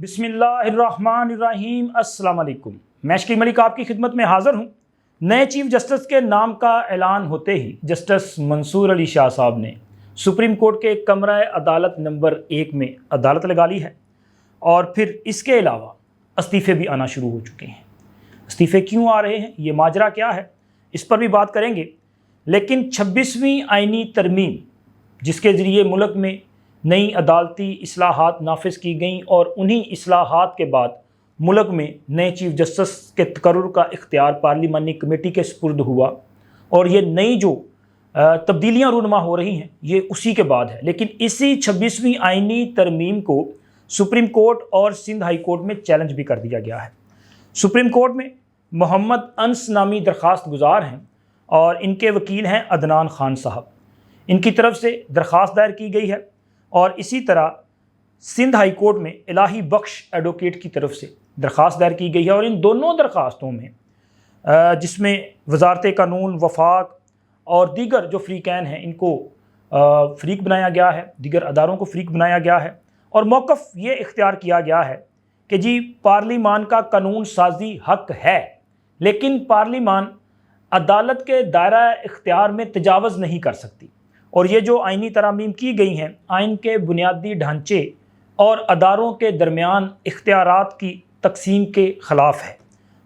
बिस्मिल्लाहिर्रहमानिर्रहीम। अस्सलाम वालेकुम। मैं शकील मलिक आपकी खिदमत में हाज़िर हूँ। नए चीफ जस्टिस के नाम का ऐलान होते ही जस्टिस मंसूर अली शाह साहब ने सुप्रीम कोर्ट के कमरा अदालत नंबर 1 में अदालत लगा ली है और फिर इसके अलावा इस्तीफ़े भी आना शुरू हो चुके हैं। इस्तीफ़े क्यों आ रहे हैं, ये माजरा क्या है, इस पर भी बात करेंगे। लेकिन 26वीं आइनी तरमीम जिसके ज़रिए मुल्क में नई अदालती इस्लाहात नाफिज की गईं और उन्हीं इस्लाहात के बाद मुल्क में नए चीफ जस्टिस के तकर्रुर का इख्तियार पार्लिमानी कमेटी के सुपुर्द हुआ और ये नई जो तब्दीलियाँ रूनुमा हो रही हैं ये उसी के बाद है। लेकिन इसी 26वीं आइनी तरमीम को सुप्रीम कोर्ट और सिंध हाई कोर्ट में चैलेंज भी कर दिया गया है। सुप्रीम कोर्ट में मोहम्मद अनस नामी दरख्वास्त गुजार हैं और इनके वकील हैं अदनान खान साहब। इनकी तरफ से दरख्वास्त दायर की गई है और इसी तरह सिंध हाई कोर्ट में इलाही बख्श एडवोकेट की तरफ से दरख्वास्त दायर की गई है। और इन दोनों दरख्वास्तों में जिसमें वजारत कानून, वफाक और दीगर जो फ़रीक़ैन हैं इनको फ़रीक बनाया गया है, दीगर अदारों को फ़रीक बनाया गया है और मौक़िफ़ ये इख्तियार किया गया है कि जी पार्लिमान का कानून साजी हक़ है, लेकिन पार्लिमान अदालत के दायरा इख्तियार में तजावज़ नहीं कर सकती। और ये जो आइनी तरामीम की गई हैं आइन के बुनियादी ढांचे और अदारों के दरमियान इख्तियारात की तकसीम के ख़िलाफ़ है।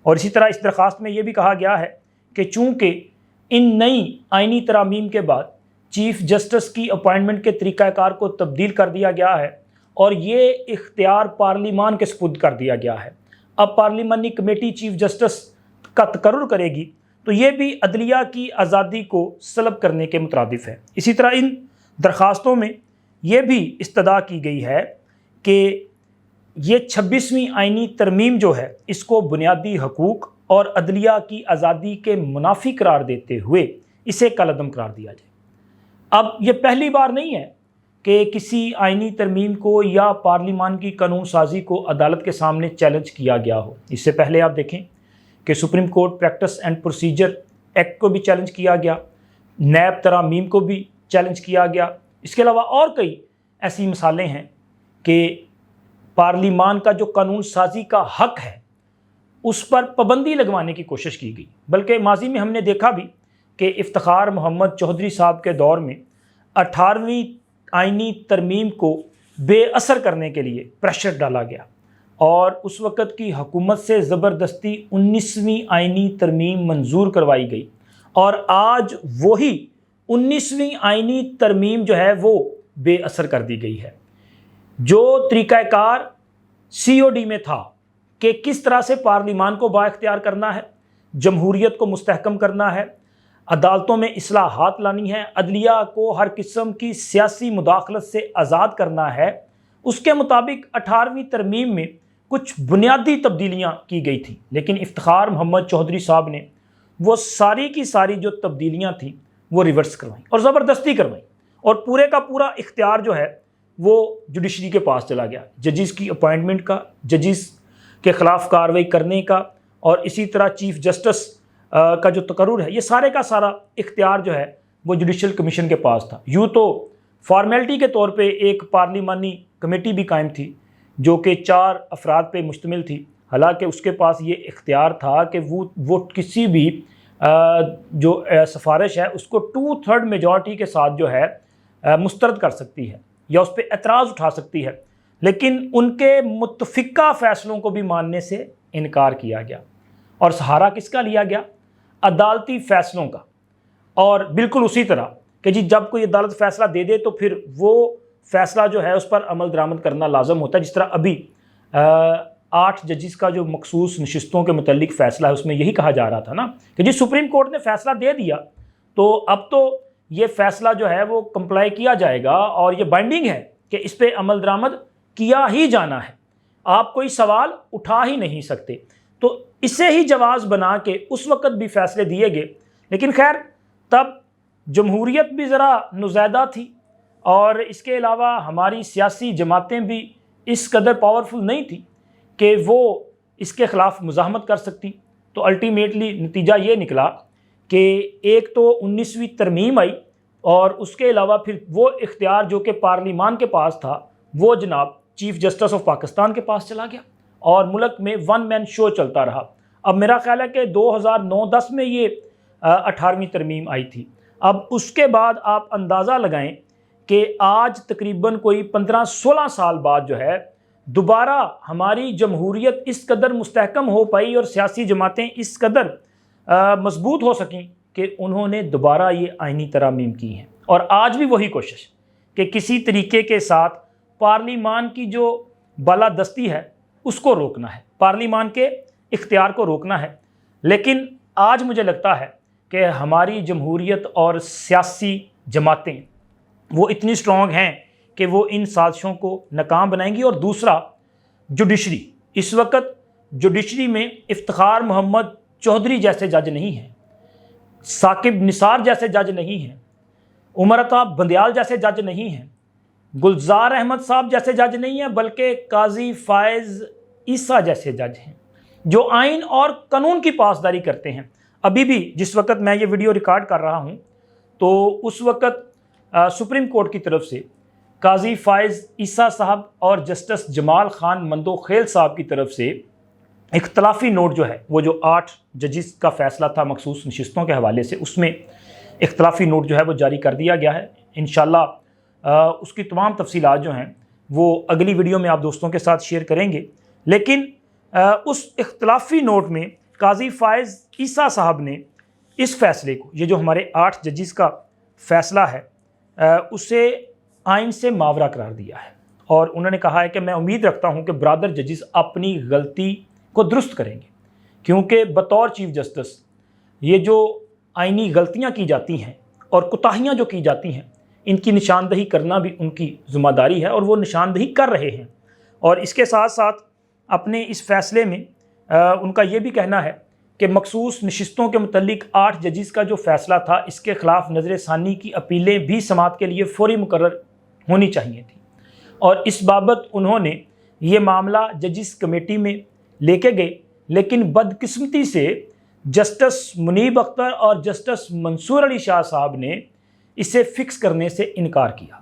और इसी तरह इस दरख्वास्त में ये भी कहा गया है कि चूँकि इन नई आइनी तरामीम के बाद चीफ़ जस्टिस की अपॉइंटमेंट के तरीक़ाकार को तब्दील कर दिया गया है और ये इख्तियार पार्लिमान के सुपुर्द कर दिया गया है। अब पार्लिमानी कमेटी चीफ़ जस्टिस का तकर्रुर करेगी तो ये भी अदलिया की आज़ादी को सलब करने के मुतरादिफ है। इसी तरह इन दरख्वास्तों में ये भी इस्तदा की गई है कि ये 26वीं आइनी तरमीम जो है इसको बुनियादी हकूक़ और अदलिया की आज़ादी के मुनाफी करार देते हुए इसे कलअदम करार दिया जाए। अब ये पहली बार नहीं है कि किसी आइनी तरमीम को या पार्लिमान की कानून साजी को अदालत के सामने चैलेंज किया गया हो। इससे पहले आप देखें कि supreme court practice and procedure act को भी चैलेंज किया गया, नैब तरामीम को भी चैलेंज किया गया। इसके अलावा और कई ऐसी मिसालें हैं कि पार्लिमान का जो कानून साजी का हक़ है उस पर पाबंदी लगवाने की कोशिश की गई। बल्कि माजी में हमने देखा भी कि इफ्तिखार मोहम्मद चौधरी साहब के दौर में 18वीं आइनी तरमीम को बेअसर करने के लिए प्रेशर डाला गया और उस वक़्त की हुकूमत से ज़बरदस्ती 19वीं आइनी तरमीम मंजूर करवाई गई और आज वही 19वीं आइनी तरमीम जो है वो बेअसर कर दी गई है। जो तरीक़ाकार COD में था कि किस तरह से पार्लिमान को बाइख्तियार करना है, जमहूरियत को मुस्तहकम करना है, अदालतों में इस्लाहात लानी है, अदलिया को हर किस्म की सियासी मुदाखलत से आज़ाद करना है, उसके मुताबिक 18वीं तरमीम में कुछ बुनियादी तब्दीलियाँ की गई थी। लेकिन इफ्तिखार मोहम्मद चौधरी साहब ने वो सारी की सारी जो तब्दीलियाँ थी वो रिवर्स करवाई और ज़बरदस्ती करवाई और पूरे का पूरा इख्तियार जो है वो जुडिशरी के पास चला गया। जजिस की अपॉइंटमेंट का, जजिस के ख़िलाफ़ कार्रवाई करने का और इसी तरह चीफ़ जस्टिस का जो तकर्रुर है ये सारे का सारा इख्तियार जो है वो जुडिशल कमीशन के पास था। यूँ तो फॉर्मेलिटी के तौर पे एक पार्लिमानी कमेटी भी कायम थी जो कि 4 अफराद पे मुश्तमिल थी, हालांकि उसके पास ये इख्तियार था कि वो किसी भी जो सिफारिश है उसको 2/3 मेजॉरिटी के साथ जो है मुस्तरद कर सकती है या उस पर एतराज़ उठा सकती है। लेकिन उनके मुत्तफ़िका फ़ैसलों को भी मानने से इनकार किया गया और सहारा किसका लिया गया? अदालती फ़ैसलों का। और बिल्कुल उसी तरह कि जी जब कोई अदालत फ़ैसला दे दे तो फिर वो फ़ैसला जो है उस पर अमल दरामद करना लाजम होता है। जिस तरह अभी 8 जजिस का जो मखसूस नशिस्तों के मुतल्लिक फ़ैसला है उसमें यही कहा जा रहा था ना कि जी सुप्रीम कोर्ट ने फ़ैसला दे दिया तो अब तो ये फ़ैसला जो है वो कंप्लाई किया जाएगा और ये बाइंडिंग है कि इस पर अमल दरामद किया ही जाना है, आप कोई सवाल उठा ही नहीं सकते। तो इसे ही जवाज़ बना के उस वक़्त भी फ़ैसले दिए गए। लेकिन खैर तब जमहूरियत भी ज़रा नुज़ैदा थी और इसके अलावा हमारी सियासी जमातें भी इस कदर पावरफुल नहीं थी कि वो इसके ख़िलाफ़ मुज़ाहमत कर सकती। तो अल्टीमेटली नतीजा ये निकला कि एक तो 19वीं तरमीम आई और उसके अलावा फिर वो इख्तियार जो कि पार्लिमान के पास था वो जनाब चीफ जस्टिस ऑफ पाकिस्तान के पास चला गया और मुल्क में वन मैन शो चलता रहा। अब मेरा ख्याल है कि 2009-10 में ये 18वीं तरमीम आई थी। अब उसके बाद आप अंदाज़ा लगाएं कि आज तकरीबन कोई 15-16 साल बाद जो है दोबारा हमारी जमहूरियत इस कदर मुस्तहकम हो पाई और सियासी जमातें इस कदर मजबूत हो सकें कि उन्होंने दोबारा ये आइनी तरमीम की हैं। और आज भी वही कोशिश कि किसी तरीके के साथ पार्लिमान की जो बालादस्ती है उसको रोकना है, पार्लिमान के इख्तियार को रोकना है। लेकिन आज मुझे लगता है कि हमारी जमहूरियत और सियासी जमातें वो इतनी स्ट्रॉन्ग हैं कि वो इन साजिशों को नाकाम बनाएंगी। और दूसरा, जुडिशरी, इस वक्त जुडिशरी में इफ्तिखार मोहम्मद चौधरी जैसे जज नहीं हैं, साकिब निसार जैसे जज नहीं हैं, उमर अताब बंदियाल जैसे जज नहीं हैं, गुलजार अहमद साहब जैसे जज नहीं हैं, बल्कि काजी फायज़ ईसा जैसे जज हैं जो आइन और कानून की पासदारी करते हैं। अभी भी जिस वक्त मैं ये वीडियो रिकॉर्ड कर रहा हूँ तो उस वक्त सुप्रीम कोर्ट की तरफ से काजी फायज़ ईसा साहब और जस्टिस जमाल खान मंदोखेल साहब की तरफ से इख्तलाफी नोट जो है, वो जो 8 जजिस का फ़ैसला था मखसूस नशिस्तों के हवाले से, उसमें इख्तलाफी नोट जो है वो जारी कर दिया गया है। इंशाल्लाह उसकी तमाम तफसीलात जो हैं वो अगली वीडियो में आप दोस्तों के साथ शेयर करेंगे। लेकिन उस इख्तलाफी नोट में काजी फायज़ ईसा साहब ने इस फ़ैसले को, ये जो हमारे 8 जजिस का फ़ैसला है, उसे आइन से मावरा करार दिया है। और उन्होंने कहा है कि मैं उम्मीद रखता हूँ कि ब्रादर जजिस अपनी गलती को दुरुस्त करेंगे, क्योंकि बतौर चीफ जस्टिस ये जो आइनी गलतियाँ की जाती हैं और कोताहियाँ जो की जाती हैं, इनकी निशानदही करना भी उनकी ज़िम्मेदारी है और वो निशानदही कर रहे हैं। और इसके साथ साथ अपने इस फ़ैसले में उनका ये भी कहना है कि मखसूस नशिस्तों के मुतल्लिक 8 जजिस का जो फ़ैसला था, इसके ख़िलाफ़ नज़र सानी की अपीलें भी समाअत के लिए फ़ौरी मुकर्रर होनी चाहिए थी। और इस बाबत उन्होंने ये मामला जजिस कमेटी में लेके गए, लेकिन बदकिस्मती से जस्टिस मुनीब अख्तर और जस्टिस मंसूर अली शाह साहब ने इसे फ़िक्स करने से इनकार किया,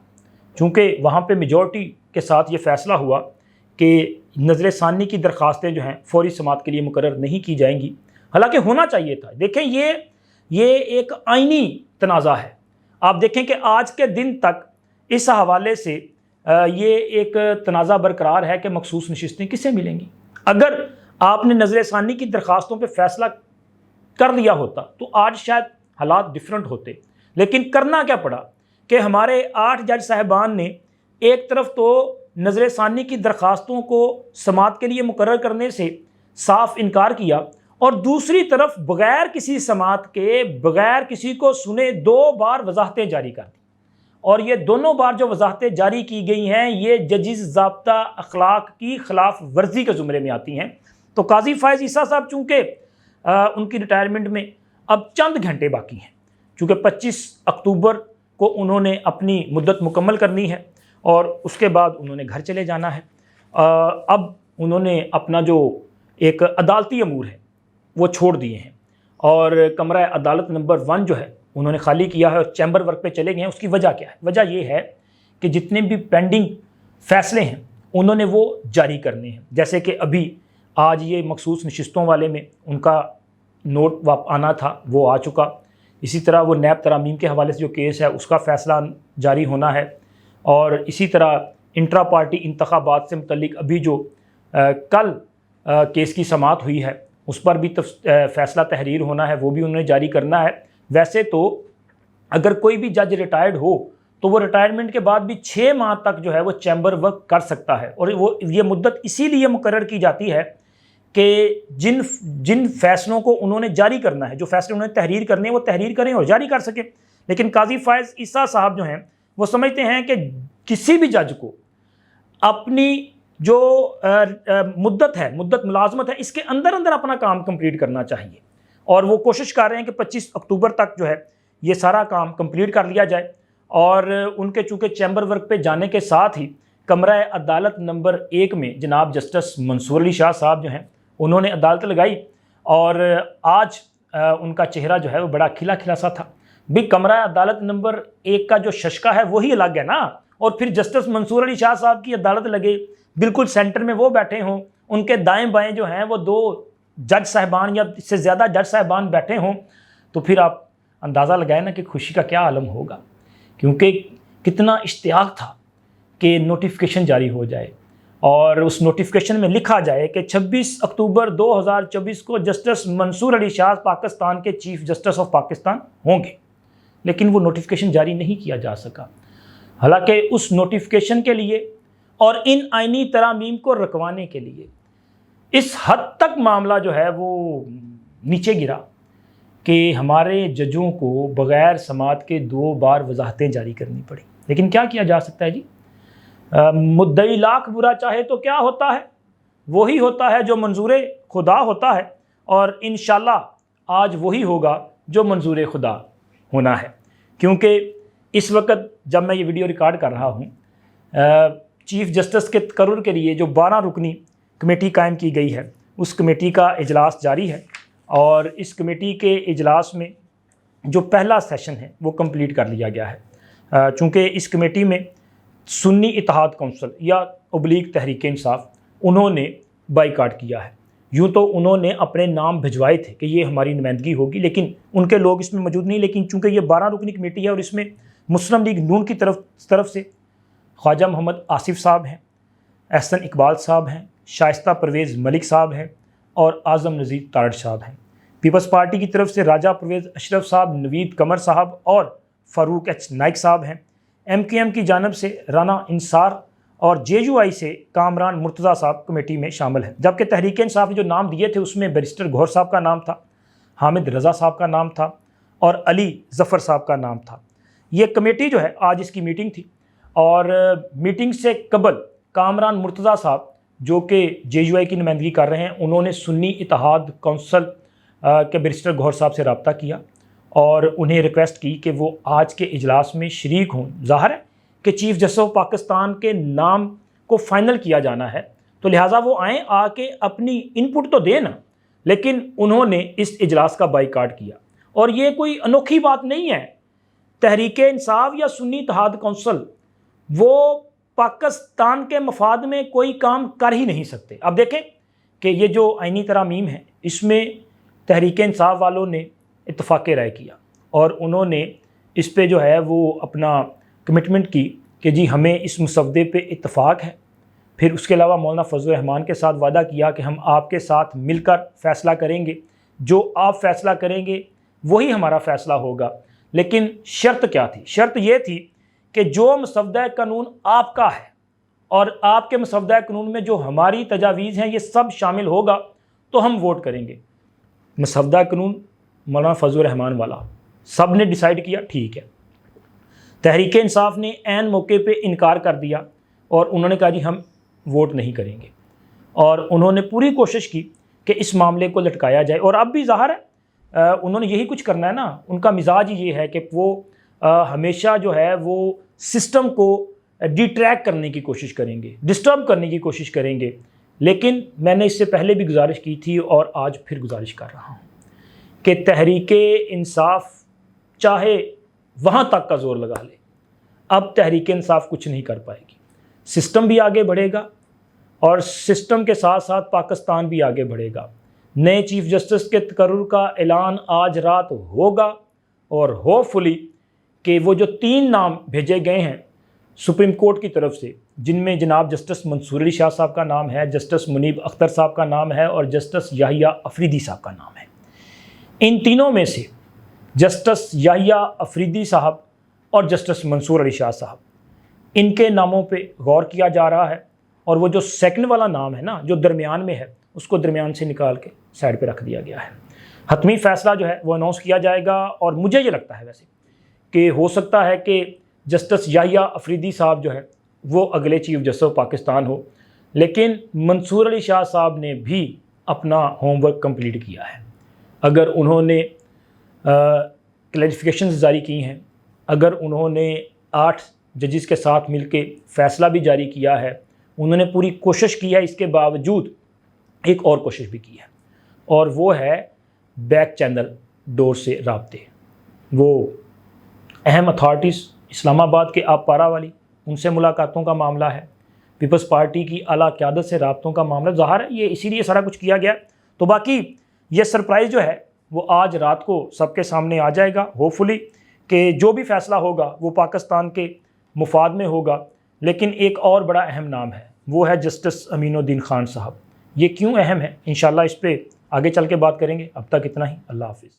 चूँकि वहाँ पे मेजॉरिटी के साथ ये फ़ैसला हुआ कि नज़र सानी की दरख्वास्तें जो हैं फ़ौरी समाअत के लिए मुकर्रर नहीं की जाएंगी, हालांकि होना चाहिए था। देखें, ये एक आइनी तनाज़ा है। आप देखें कि आज के दिन तक इस हवाले से ये एक तनाज़ा बरकरार है कि मखसूस नशिस्तें किसे मिलेंगी। अगर आपने नज़र सानी की दरख्वास्तों पर फ़ैसला कर लिया होता तो आज शायद हालात डिफरेंट होते, लेकिन करना क्या पड़ा कि हमारे 8 जज साहिबान ने एक तरफ तो नज़र सानी की दरख्वास्तों को समाअत के लिए मुकर्रर करने से साफ इनकार किया और दूसरी तरफ बग़ैर किसी समाअत के, बग़ैर किसी को सुने 2 बार वजाहतें जारी कर दी। और ये दोनों बार जो वजाहतें जारी की गई हैं ये जजिस ज़ाब्ता अखलाक की खिलाफ वर्जी के ज़ुमरे में आती हैं। तो काजी फायज़ ईसा साहब चूँकि उनकी रिटायरमेंट में अब चंद घंटे बाकी हैं, चूँकि 25 अक्टूबर को उन्होंने अपनी मुद्दत मुकम्मल करनी है और उसके बाद उन्होंने घर चले जाना है। अब उन्होंने अपना जो एक अदालती अमूर है वो छोड़ दिए हैं और कमरा अदालत नंबर 1 जो है उन्होंने खाली किया है और चैम्बर वर्क पे चले गए हैं। उसकी वजह क्या है? वजह ये है कि जितने भी पेंडिंग फ़ैसले हैं उन्होंने वो जारी करने हैं। जैसे कि अभी आज ये मखसूस नशिस्तों वाले में उनका नोट आना था, वो आ चुका। इसी तरह वो नैब तरामीम के हवाले से जो केस है उसका फ़ैसला जारी होना है। और इसी तरह इंट्रा पार्टी इंतखाबात से मुतल्लिक अभी जो कल केस की समाअत हुई है उस पर भी फ़ैसला तहरीर होना है, वो भी उन्होंने जारी करना है। वैसे तो अगर कोई भी जज रिटायर्ड हो तो वो रिटायरमेंट के बाद भी 6 माह तक जो है वो चैम्बर वर्क कर सकता है और वो ये मुद्दत इसीलिए मुकर्रर की जाती है कि जिन फ़ैसलों को उन्होंने जारी करना है, जो फ़ैसले उन्होंने तहरीर करने हैं वो तहरीर करें और जारी कर सकें। लेकिन काजी फायज़ ईसा साहब जो हैं वो समझते हैं कि किसी भी जज को अपनी जो मुद्दत है, मुद्दत मुलाजमत है, इसके अंदर अंदर अपना काम कंप्लीट करना चाहिए और वो कोशिश कर रहे हैं कि 25 अक्टूबर तक जो है ये सारा काम कंप्लीट कर लिया जाए। और उनके चूँकि चैम्बर वर्क पे जाने के साथ ही कमरा अदालत नंबर 1 में जनाब जस्टिस मंसूर अली शाह साहब जो हैं उन्होंने अदालत लगाई और आज उनका चेहरा जो है वो बड़ा खिला खिला सा था। भी कमरा अदालत नंबर 1 का जो शशका है वही अलग है ना, और फिर जस्टिस मंसूर अली शाह साहब की अदालत लगे بالکل سینٹر میں وہ بیٹھے ہوں، ان کے دائیں بائیں جو ہیں وہ 2 جج صاحبان یا اس سے زیادہ جج صاحبان بیٹھے ہوں، تو پھر آپ اندازہ لگائیں نا کہ خوشی کا کیا عالم ہوگا، کیونکہ کتنا اشتیاق تھا کہ نوٹیفیکیشن جاری ہو جائے اور اس نوٹیفیکیشن میں لکھا جائے کہ 26 اکتوبر 2024 کو جسٹس منصور علی شاہ پاکستان کے چیف جسٹس آف پاکستان ہوں گے، لیکن وہ نوٹیفیکیشن جاری نہیں کیا جا سکا۔ حالانکہ اس نوٹیفیکیشن کے لیے اور ان آئینی ترامیم کو رکھوانے کے لیے اس حد تک معاملہ جو ہے وہ نیچے گرا کہ ہمارے ججوں کو بغیر سماعت کے 2 بار وضاحتیں جاری کرنی پڑی۔ لیکن کیا کیا جا سکتا ہے جی؟ مدعی لاکھ برا چاہے تو کیا ہوتا ہے، وہی ہوتا ہے جو منظور خدا ہوتا ہے، اور انشاءاللہ آج وہی ہوگا جو منظور خدا ہونا ہے۔ کیونکہ اس وقت جب میں یہ ویڈیو ریکارڈ کر رہا ہوں، چیف جسٹس کے تقرر کے لیے جو 12 رکنی کمیٹی قائم کی گئی ہے، اس کمیٹی کا اجلاس جاری ہے، اور اس کمیٹی کے اجلاس میں جو پہلا سیشن ہے وہ کمپلیٹ کر لیا گیا ہے۔ چونکہ اس کمیٹی میں سنی اتحاد کونسل یا ابلیغ تحریک انصاف انہوں نے بائیکاٹ کیا ہے۔ یوں تو انہوں نے اپنے نام بھجوائے تھے کہ یہ ہماری نمائندگی ہوگی، لیکن ان کے لوگ اس میں موجود نہیں، لیکن چونکہ یہ 12 رکنی کمیٹی ہے اور اس میں مسلم لیگ نون کی طرف سے خواجہ محمد آصف صاحب ہیں، احسن اقبال صاحب ہیں، شائستہ پرویز ملک صاحب ہیں اور اعظم نذیر تارڑ صاحب ہیں۔ پیپلز پارٹی کی طرف سے راجہ پرویز اشرف صاحب، نوید قمر صاحب اور فاروق ایچ نائک صاحب ہیں۔ ایم کیو ایم کی جانب سے رانا انصار اور جے یو آئی سے کامران مرتضیٰ صاحب کمیٹی میں شامل ہیں، جبکہ تحریک انصاف نے جو نام دیے تھے اس میں بیرسٹر گوہر صاحب کا نام تھا، حامد رضا صاحب کا نام تھا اور علی ظفر صاحب کا نام تھا۔ یہ کمیٹی جو ہے آج اس کی میٹنگ تھی، اور میٹنگ سے قبل کامران مرتضیٰ صاحب جو کہ جے یو آئی کی نمائندگی کر رہے ہیں، انہوں نے سنی اتحاد کونسل کے بیرسٹر گوہر صاحب سے رابطہ کیا اور انہیں ریکویسٹ کی کہ وہ آج کے اجلاس میں شریک ہوں۔ ظاہر ہے کہ چیف جسٹس آف پاکستان کے نام کو فائنل کیا جانا ہے، تو لہٰذا وہ آئیں، آ کے اپنی ان پٹ تو دیں نا، لیکن انہوں نے اس اجلاس کا بائیکاٹ کیا۔ اور یہ کوئی انوکھی بات نہیں ہے، تحریک انصاف یا سنی اتحاد کونسل وہ پاکستان کے مفاد میں کوئی کام کر ہی نہیں سکتے۔ اب دیکھیں کہ یہ جو آئینی ترامیم ہے، اس میں تحریک انصاف والوں نے اتفاق رائے کیا اور انہوں نے اس پہ جو ہے وہ اپنا کمٹمنٹ کی کہ جی ہمیں اس مسودے پہ اتفاق ہے۔ پھر اس کے علاوہ مولانا فضل الرحمان کے ساتھ وعدہ کیا کہ ہم آپ کے ساتھ مل کر فیصلہ کریں گے، جو آپ فیصلہ کریں گے وہی ہمارا فیصلہ ہوگا۔ لیکن شرط کیا تھی؟ شرط یہ تھی کہ جو مسودہ قانون آپ کا ہے اور آپ کے مسودہ قانون میں جو ہماری تجاویز ہیں یہ سب شامل ہوگا تو ہم ووٹ کریں گے۔ مسودہ قانون مولانا فضل الرحمان والا سب نے ڈیسائیڈ کیا، ٹھیک ہے۔ تحریک انصاف نے عین موقع پہ انکار کر دیا اور انہوں نے کہا جی ہم ووٹ نہیں کریں گے، اور انہوں نے پوری کوشش کی کہ اس معاملے کو لٹکایا جائے، اور اب بھی ظاہر ہے انہوں نے یہی کچھ کرنا ہے نا، ان کا مزاج یہ ہے کہ وہ ہمیشہ جو ہے وہ سسٹم کو ڈیٹریک کرنے کی کوشش کریں گے، ڈسٹرب کرنے کی کوشش کریں گے۔ لیکن میں نے اس سے پہلے بھی گزارش کی تھی اور آج پھر گزارش کر رہا ہوں کہ تحریک انصاف چاہے وہاں تک کا زور لگا لے، اب تحریک انصاف کچھ نہیں کر پائے گی۔ سسٹم بھی آگے بڑھے گا اور سسٹم کے ساتھ ساتھ پاکستان بھی آگے بڑھے گا۔ نئے چیف جسٹس کے تقرر کا اعلان آج رات ہوگا، اور ہوپ فلی کہ وہ جو 3 نام بھیجے گئے ہیں سپریم کورٹ کی طرف سے، جن میں جناب جسٹس منصور علی شاہ صاحب کا نام ہے، جسٹس منیب اختر صاحب کا نام ہے اور جسٹس یحییٰ افریدی صاحب کا نام ہے، ان تینوں میں سے جسٹس یحییٰ افریدی صاحب اور جسٹس منصور علی شاہ صاحب، ان کے ناموں پہ غور کیا جا رہا ہے، اور وہ جو سیکنڈ والا نام ہے نا جو درمیان میں ہے، اس کو درمیان سے نکال کے سائڈ پہ رکھ دیا گیا ہے۔ حتمی فیصلہ جو ہے وہ اناؤنس کیا جائے گا، اور مجھے یہ لگتا ہے ویسے کہ ہو سکتا ہے کہ جسٹس یحییٰ افریدی صاحب جو ہے وہ اگلے چیف جسٹس آف پاکستان ہو، لیکن منصور علی شاہ صاحب نے بھی اپنا ہوم ورک کمپلیٹ کیا ہے۔ اگر انہوں نے کلیریفیکیشنز جاری کی ہیں، اگر انہوں نے 8 ججز کے ساتھ مل کے فیصلہ بھی جاری کیا ہے، انہوں نے پوری کوشش کی ہے، اس کے باوجود ایک اور کوشش بھی کی ہے، اور وہ ہے بیک چینل ڈور سے رابطے۔ وہ اہم اتھارٹیز اسلام آباد کے آپ پارا والی، ان سے ملاقاتوں کا معاملہ ہے، پیپلز پارٹی کی اعلیٰ قیادت سے رابطوں کا معاملہ ظاہر ہے یہ اسی لیے سارا کچھ کیا گیا. تو باقی یہ سرپرائز جو ہے وہ آج رات کو سب کے سامنے آ جائے گا. ہوپ فلی کہ جو بھی فیصلہ ہوگا وہ پاکستان کے مفاد میں ہوگا. لیکن ایک اور بڑا اہم نام ہے، وہ ہے جسٹس امین الدین خان صاحب. یہ کیوں اہم ہے انشاءاللہ اس پہ آگے چل کے بات کریں گے. اب تک اتنا ہی. اللہ حافظ.